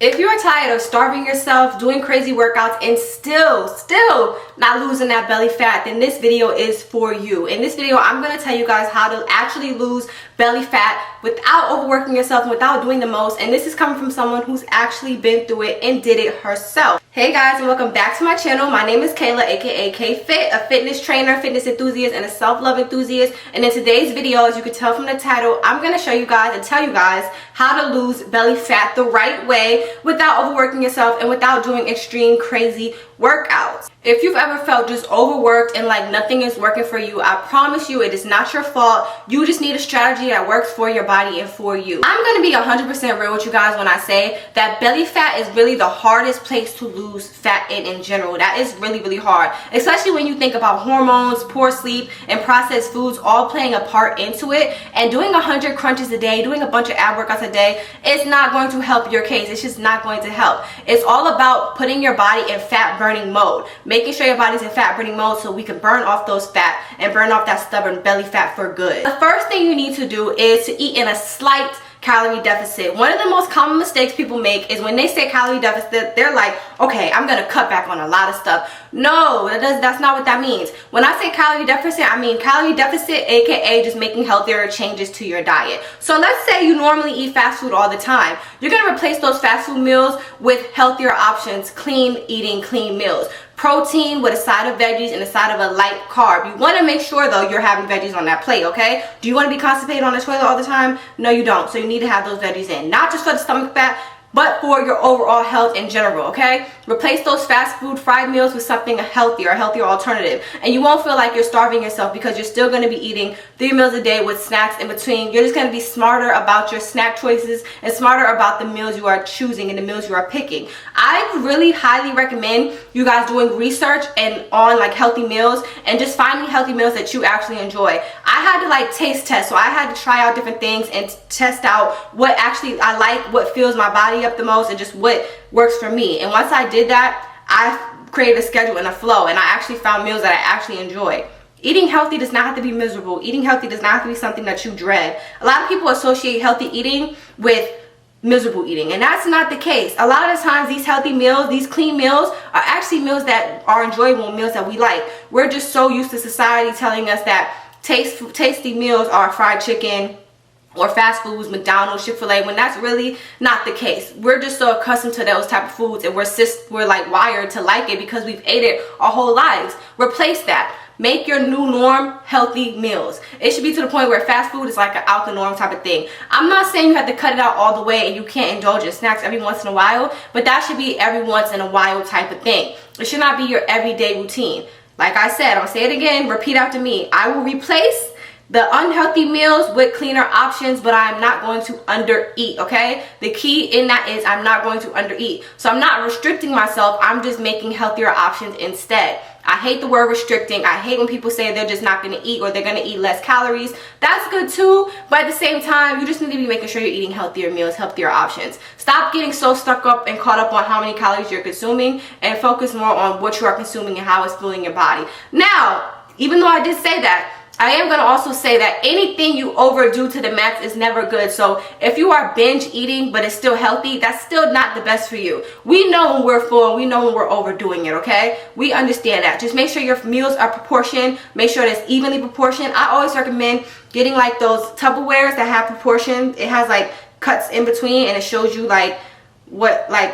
If you are tired of starving yourself, doing crazy workouts, and still not losing that belly fat, then this video is for you. In this video, I'm going to tell you guys how to actually lose belly fat without overworking yourself and without doing the most. And this is coming from someone who's actually been through it and did it herself. Hey guys, and welcome back to my channel. My name is Kayla, aka K-Fit, a fitness trainer, fitness enthusiast, and a self-love enthusiast. And in today's video, as you can tell from the title, I'm going to show you guys and tell you guys how to lose belly fat the right way without overworking yourself and without doing extreme crazy workouts. If you've ever felt just overworked and like nothing is working for you, I promise you it is not your fault. You just need a strategy that works for your body and for you. I'm going to be 100% real with you guys when I say that belly fat is really the hardest place to lose fat in general. That is really hard, especially when you think about hormones, poor sleep, and processed foods all playing a part into it. And doing 100 crunches a day, doing a bunch of ab workouts a day is not going to help your case. It's just not going to help. It's all about putting your body in fat burning mode, making sure your body's in fat burning mode so we can burn off those fat and burn off that stubborn belly fat for good. The first thing you need to do is to eat in a slight calorie deficit. One of the most common mistakes people make is when they say calorie deficit, they're like, okay, I'm gonna cut back on a lot of stuff. No, that's not what that means. When I say calorie deficit, I mean calorie deficit, aka just making healthier changes to your diet. So let's say you normally eat fast food all the time. You're gonna replace those fast food meals with healthier options, clean eating, clean meals. Protein with a side of veggies and a side of a light carb. You want to make sure though you're having veggies on that plate, okay? Do you want to be constipated on the toilet all the time? No, you don't. So you need to have those veggies in. Not just for the stomach fat, but for your overall health in general, okay? Replace those fast food fried meals with something healthier, a healthier alternative. And you won't feel like you're starving yourself because you're still gonna be eating 3 meals a day with snacks in between. You're just gonna be smarter about your snack choices and smarter about the meals you are choosing and the meals you are picking. I really highly recommend you guys doing research and on like healthy meals and just finding healthy meals that you actually enjoy. I had to like taste test, so I had to try out different things and test out what actually I like, what fills my body up the most, and just what works for me. And once I did that, I created a schedule and a flow, and I actually found meals that I actually enjoy. Eating healthy does not have to be miserable. Eating healthy does not have to be something that you dread. A lot of people associate healthy eating with miserable eating, and that's not the case. A lot of the times these healthy meals, these clean meals, are actually meals that are enjoyable, meals that we like. We're just so used to society telling us that tasty meals are fried chicken or fast foods, McDonald's, Chick-fil-A, when that's really not the case. We're just so accustomed to those type of foods, and we're like wired to like it because we've ate it our whole lives. Replace that. Make your new norm healthy meals. It should be to the point where fast food is like an out the norm type of thing. I'm not saying you have to cut it out all the way and you can't indulge in snacks every once in a while, but that should be every once in a while type of thing. It should not be your everyday routine. Like I said, I'll say it again, repeat after me. I will replace the unhealthy meals with cleaner options, but I'm not going to undereat, okay? The key in that is I'm not going to undereat. So I'm not restricting myself, I'm just making healthier options instead. I hate the word restricting. I hate when people say they're just not going to eat or they're going to eat less calories. That's good too, but at the same time, you just need to be making sure you're eating healthier meals, healthier options. Stop getting so stuck up and caught up on how many calories you're consuming and focus more on what you are consuming and how it's fueling your body. Now, even though I did say that, I am going to also say that anything you overdo to the max is never good. So if you are binge eating but it's still healthy, that's still not the best for you. We know when we're full, we know when we're overdoing it, okay? We understand that. Just make sure your meals are proportioned. Make sure it's evenly proportioned. I always recommend getting like those Tupperwares that have proportion. It has like cuts in between and it shows you like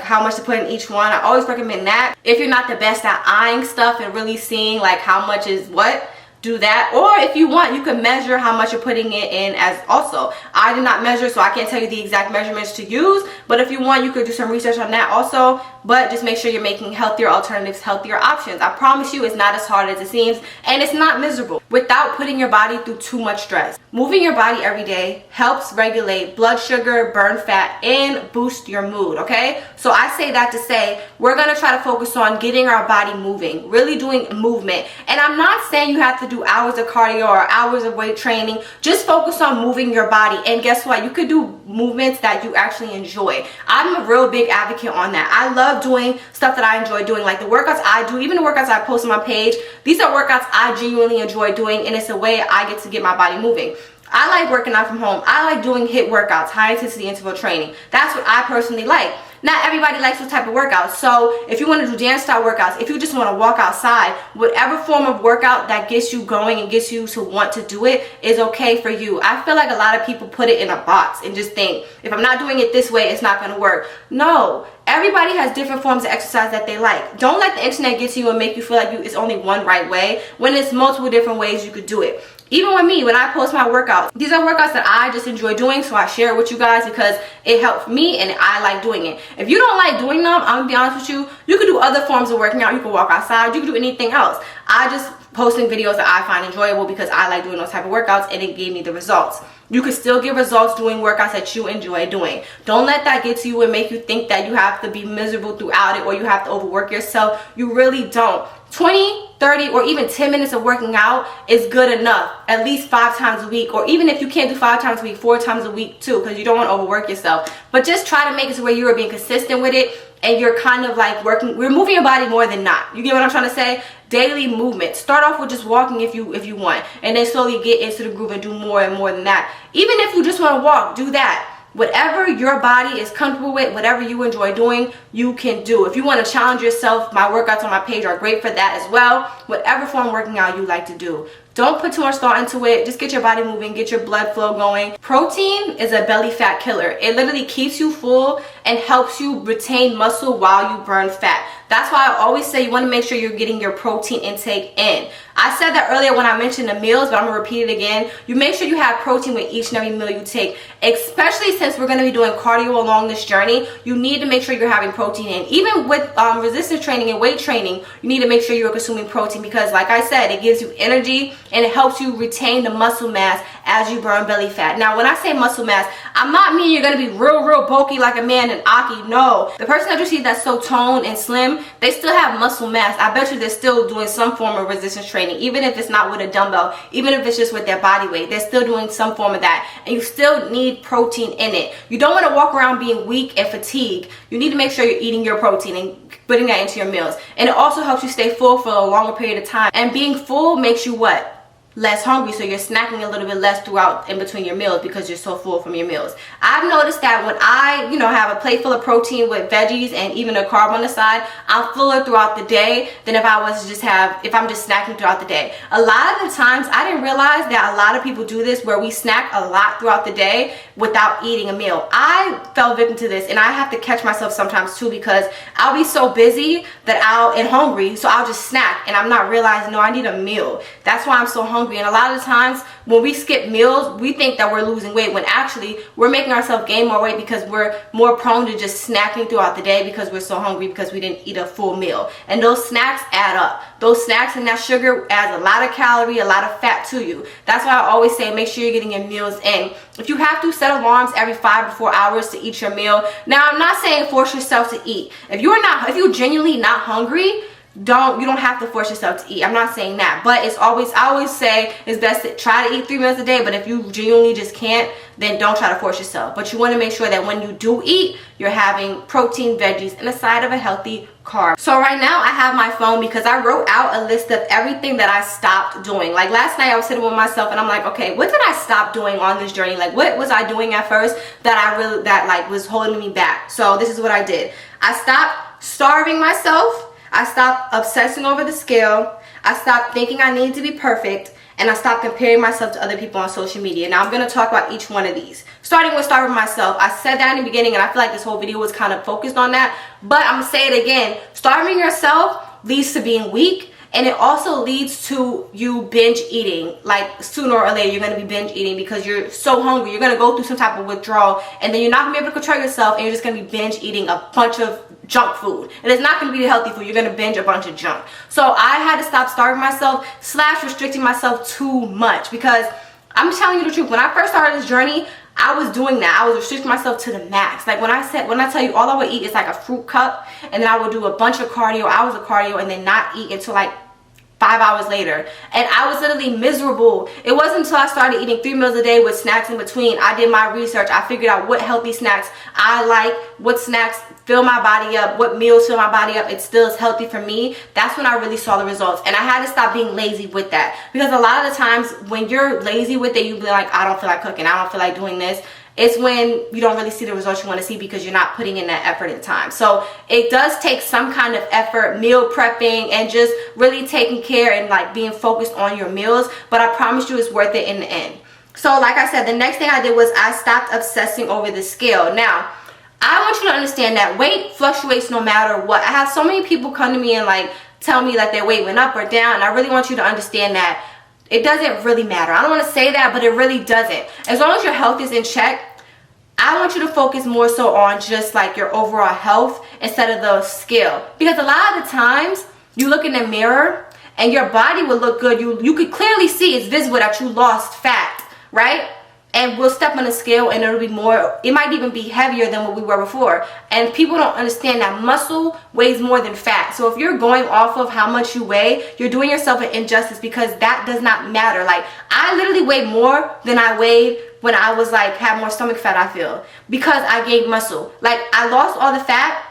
how much to put in each one. I always recommend that. If you're not the best at eyeing stuff and really seeing like how much is what, do that. Or if you want, you can measure how much you're putting it in as also. I did not measure, so I can't tell you the exact measurements to use, but if you want, you could do some research on that also. But just make sure you're making healthier alternatives, healthier options. I promise you it's not as hard as it seems, and it's not miserable without putting your body through too much stress. Moving your body every day helps regulate blood sugar, burn fat, and boost your mood, okay? So I say that to say we're going to try to focus on getting our body moving, really doing movement. And I'm not saying you have to do hours of cardio or hours of weight training. Just focus on moving your body, and guess what? You could do movements that you actually enjoy. I'm a real big advocate on that. I love doing stuff that I enjoy doing, like the workouts I do, even the workouts I post on my page. These are workouts I genuinely enjoy doing, and it's a way I get to get my body moving. I like working out from home. I like doing HIIT workouts, high intensity interval training. That's what I personally like. Not everybody likes those type of workouts. So if you want to do dance style workouts, if you just want to walk outside, whatever form of workout that gets you going and gets you to want to do it is okay for you. I feel like a lot of people put it in a box and just think, if I'm not doing it this way, it's not going to work. No, everybody has different forms of exercise that they like. Don't let the internet get to you and make you feel like it's only one right way when it's multiple different ways you could do it. Even with me, when I post my workouts, these are workouts that I just enjoy doing, so I share it with you guys because it helps me and I like doing it. If you don't like doing them, I'm gonna be honest with you, you could do other forms of working out. You could walk outside, you could do anything else. I just posting videos that I find enjoyable because I like doing those type of workouts and it gave me the results. You can still get results doing workouts that you enjoy doing. Don't let that get to you and make you think that you have to be miserable throughout it or you have to overwork yourself. You really don't. 20, 30, or even 10 minutes of working out is good enough, at least 5 times a week, or even if you can't do 5 times a week, 4 times a week too, because you don't want to overwork yourself. But just try to make it to where you are being consistent with it and you're kind of like we're moving your body more than not. You get what I'm trying to say? Daily movement. Start off with just walking if you want, and then slowly get into the groove and do more and more than that. Even if you just want to walk, do that. Whatever your body is comfortable with, whatever you enjoy doing, you can do. If you want to challenge yourself, my workouts on my page are great for that as well. Whatever form of working out you like to do. Don't put too much thought into it. Just get your body moving, get your blood flow going. Protein is a belly fat killer. It literally keeps you full and helps you retain muscle while you burn fat. That's why I always say you want to make sure you're getting your protein intake in. I said that earlier when I mentioned the meals, but I'm going to repeat it again. You make sure you have protein with each and every meal you take, especially since we're going to be doing cardio along this journey. You need to make sure you're having protein in. Even with resistance training and weight training, you need to make sure you're consuming protein because, like I said, it gives you energy and it helps you retain the muscle mass as you burn belly fat. Now, when I say muscle mass, I'm not meaning you're going to be real bulky like a man in Aki. No. The person that you see that's so toned and slim, they still have muscle mass. I bet you they're still doing some form of resistance training, even if it's not with a dumbbell, even if it's just with their body weight. They're still doing some form of that, and you still need protein in it. You don't want to walk around being weak and fatigued. You need to make sure you're eating your protein and putting that into your meals. And it also helps you stay full for a longer period of time. And being full makes you what? Less hungry, so you're snacking a little bit less throughout in between your meals because you're so full from your meals. I've noticed that when I, have a plate full of protein with veggies and even a carb on the side, I'm fuller throughout the day than if I was to just if I'm just snacking throughout the day. A lot of the times, I didn't realize that a lot of people do this where we snack a lot throughout the day without eating a meal. I fell victim to this, and I have to catch myself sometimes too because I'll be so busy and hungry, so I'll just snack and I'm not realizing, no, I need a meal. That's why I'm so hungry. And a lot of the times when we skip meals, we think that we're losing weight when actually we're making ourselves gain more weight because we're more prone to just snacking throughout the day because we're so hungry because we didn't eat a full meal. And those snacks add up. Those snacks and that sugar adds a lot of calorie, a lot of fat to you. That's why I always say make sure you're getting your meals in. If you have to, set alarms every 5 to 4 hours to eat your meal. Now, I'm not saying force yourself to eat. If you're genuinely not hungry, you don't have to force yourself to eat. I'm not saying that, but I always say it's best to try to eat 3 meals a day, but if you genuinely just can't, then don't try to force yourself. But you want to make sure that when you do eat, you're having protein, veggies, and a side of a healthy carb. So right now I have my phone because I wrote out a list of everything that I stopped doing. Like last night I was sitting with myself and I'm like, okay, what did I stop doing on this journey? Like what was I doing at first that was holding me back? So this is what I did. I stopped starving myself. I stopped obsessing over the scale. I stopped thinking I needed to be perfect. And I stopped comparing myself to other people on social media. Now I'm going to talk about each one of these. Starting with starving myself. I said that in the beginning and I feel like this whole video was kind of focused on that. But I'm going to say it again. Starving yourself leads to being weak. And it also leads to you binge eating. Like sooner or later you're going to be binge eating because you're so hungry. You're going to go through some type of withdrawal. And then you're not going to be able to control yourself. And you're just going to be binge eating a bunch of junk food. And it's not going to be healthy food. You're going to binge a bunch of junk. So I had to stop starving myself / restricting myself too much. Because I'm telling you the truth. When I first started this journey, I was doing that. I was restricting myself to the max. Like when I tell you all I would eat is like a fruit cup, and then I would do a bunch of cardio, hours of cardio, and then not eat until like 5 hours later. And I was literally miserable. It wasn't until I started eating 3 meals a day with snacks in between. I did my research. I figured out what healthy snacks I like, what snacks fill my body up, what meals fill my body up. It still is healthy for me. That's when I really saw the results. And I had to stop being lazy with that. Because a lot of the times when you're lazy with it, you be like, I don't feel like cooking. I don't feel like doing this. it's when you don't really see the results you want to see because you're not putting in that effort and time. So it does take some kind of effort, meal prepping, and just really taking care and like being focused on your meals. But I promise you it's worth it in the end. So like I said, the next thing I did was I stopped obsessing over the scale. Now, I want you to understand that weight fluctuates no matter what. I have so many people come to me and like tell me that their weight went up or down. And I really want you to understand that it doesn't really matter. I don't want to say that, but it really doesn't. As long as your health is in check, I want you to focus more so on just like your overall health instead of the scale. Because a lot of the times you look in the mirror and your body will look good. You could clearly see, it's visible that you lost fat, right? And we'll step on the scale and it'll be more, it might even be heavier than what we were before. And people don't understand that muscle weighs more than fat. So if you're going off of how much you weigh, you're doing yourself an injustice, because that does not matter. Like, I literally weigh more than I weighed when I was like, had more stomach fat, I feel, because I gained muscle. Like, I lost all the fat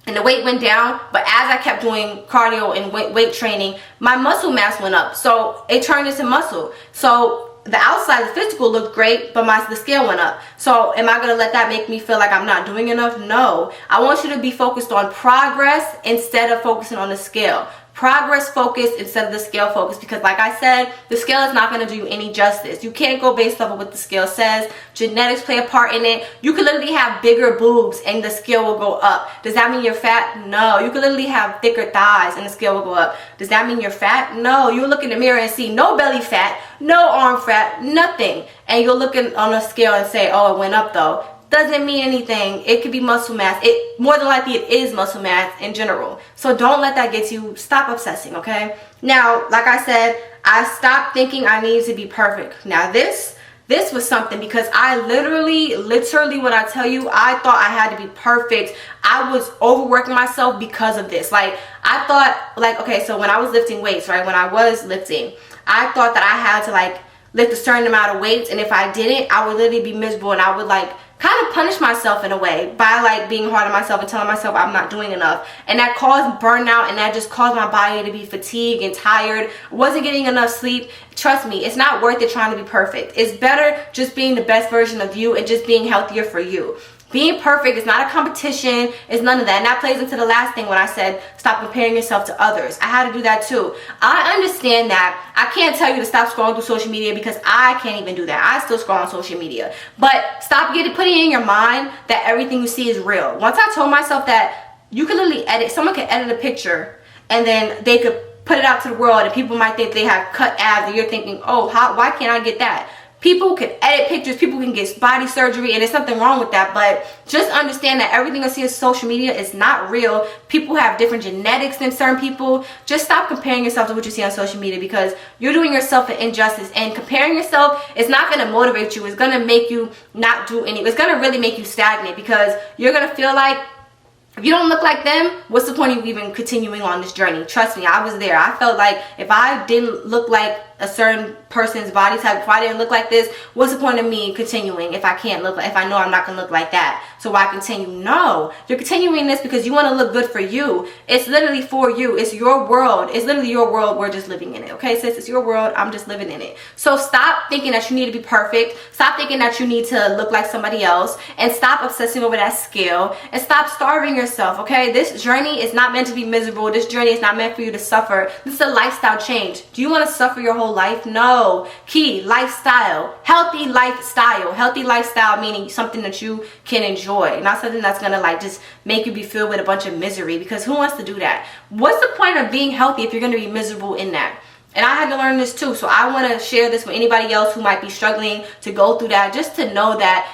and the weight went down, but as I kept doing cardio and weight training, my muscle mass went up. So it turned into muscle. So the outside, the physical looked great, but the scale went up. So am I going to let that make me feel like I'm not doing enough? No. I want you to be focused on progress instead of focusing on the scale. Progress focused instead of the scale focused, because like I said, the scale is not going to do you any justice. You can't go based off of what the scale says. Genetics play a part in it. You could literally have bigger boobs and the scale will go up. Does that mean you're fat? No. You could literally have thicker thighs and the scale will go up. Does that mean you're fat? No. You look in the mirror and see no belly fat, no arm fat, nothing. And you'll look on a scale and say, oh, it went up though. Doesn't mean anything. It could be muscle mass. It more than likely it is muscle mass in general. So don't let that get you. Stop obsessing, okay? Now, like I said, I stopped thinking I needed to be perfect. Now this was something, because I literally when I tell you, I thought I had to be perfect. I was overworking myself because of this. Like, I thought, like, okay, so when I was lifting weights, right? When I was lifting, I thought that I had to like lift a certain amount of weights, and if I didn't, I would literally be miserable, and I would like kind of punish myself in a way by like being hard on myself and telling myself I'm not doing enough. And that caused burnout, and that just caused my body to be fatigued and tired. Wasn't getting enough sleep. Trust me, it's not worth it trying to be perfect. It's better just being the best version of you and just being healthier for you. Being perfect is not a competition. It's none of that. And that plays into the last thing when I said stop comparing yourself to others. I had to do that too. I understand that. I can't tell you to stop scrolling through social media, because I can't even do that. I still scroll on social media. But stop putting in your mind that everything you see is real. Once I told myself that you could literally someone could edit a picture and then they could put it out to the world, and people might think they have cut abs, and you're thinking, oh, why can't I get that? People can edit pictures, people can get body surgery, and there's nothing wrong with that. But just understand that everything you see on social media is not real. People have different genetics than certain people. Just stop comparing yourself to what you see on social media, because you're doing yourself an injustice. And comparing yourself is not going to motivate you. It's going to make you not do anything. It's going to really make you stagnate, because you're going to feel like if you don't look like them, what's the point of you even continuing on this journey? Trust me, I was there. I felt like if I didn't look like a certain person's body type, if I didn't look like this, what's the point of me continuing if I know I'm not gonna look like that? So why continue? No, you're continuing this because you want to look good for you. It's literally for you. It's your world. It's literally your world. We're just living in it. Okay, sis, it's your world. I'm just living in it. So stop thinking that you need to be perfect. Stop thinking that you need to look like somebody else, and stop obsessing over that scale, and stop starving yourself. Okay, this journey is not meant to be miserable. This journey is not meant for you to suffer. This is a lifestyle change. Do you want to suffer your whole life? No. Key, lifestyle. Healthy lifestyle. Healthy lifestyle meaning something that you can enjoy, not something that's gonna like just make you be filled with a bunch of misery, because who wants to do that? What's the point of being healthy if you're gonna be miserable in that? And I had to learn this too, so I want to share this with anybody else who might be struggling to go through that, just to know that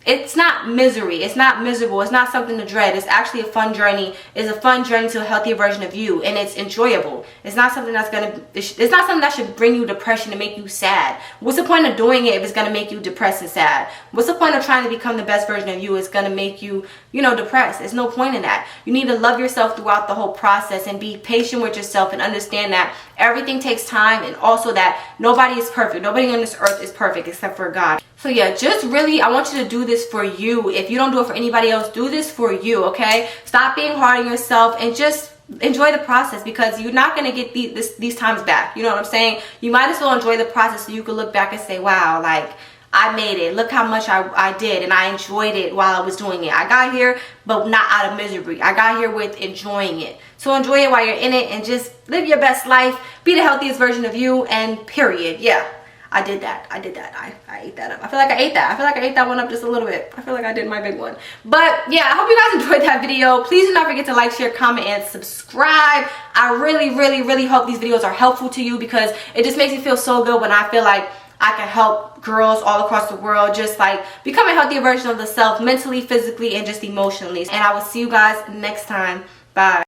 it's not misery. It's not miserable. It's not something to dread. It's actually a fun journey. It's a fun journey to a healthier version of you, and it's enjoyable. It's not something that's it's not something that should bring you depression and make you sad. What's the point of doing it if it's gonna make you depressed and sad? What's the point of trying to become the best version of you? It's gonna make you, depressed. There's no point in that. You need to love yourself throughout the whole process and be patient with yourself, and understand that everything takes time, and also that nobody is perfect. Nobody on this earth is perfect except for God. So yeah, just really, I want you to do this for you. If you don't do it for anybody else, do this for you, okay? Stop being hard on yourself and just enjoy the process, because you're not going to get these times back. You know what I'm saying? You might as well enjoy the process so you can look back and say, wow, like, I made it. Look how much I did, and I enjoyed it while I was doing it. I got here, but not out of misery. I got here with enjoying it. So enjoy it while you're in it, and just live your best life. Be the healthiest version of you, and period. Yeah, I did that. I did that. I ate that up. I feel like I ate that. I feel like I ate that one up just a little bit. I feel like I did my big one. But yeah, I hope you guys enjoyed that video. Please do not forget to like, share, comment, and subscribe. I really hope these videos are helpful to you, because it just makes me feel so good when I feel like I can help girls all across the world just like become a healthier version of themselves, mentally, physically, and just emotionally. And I will see you guys next time. Bye.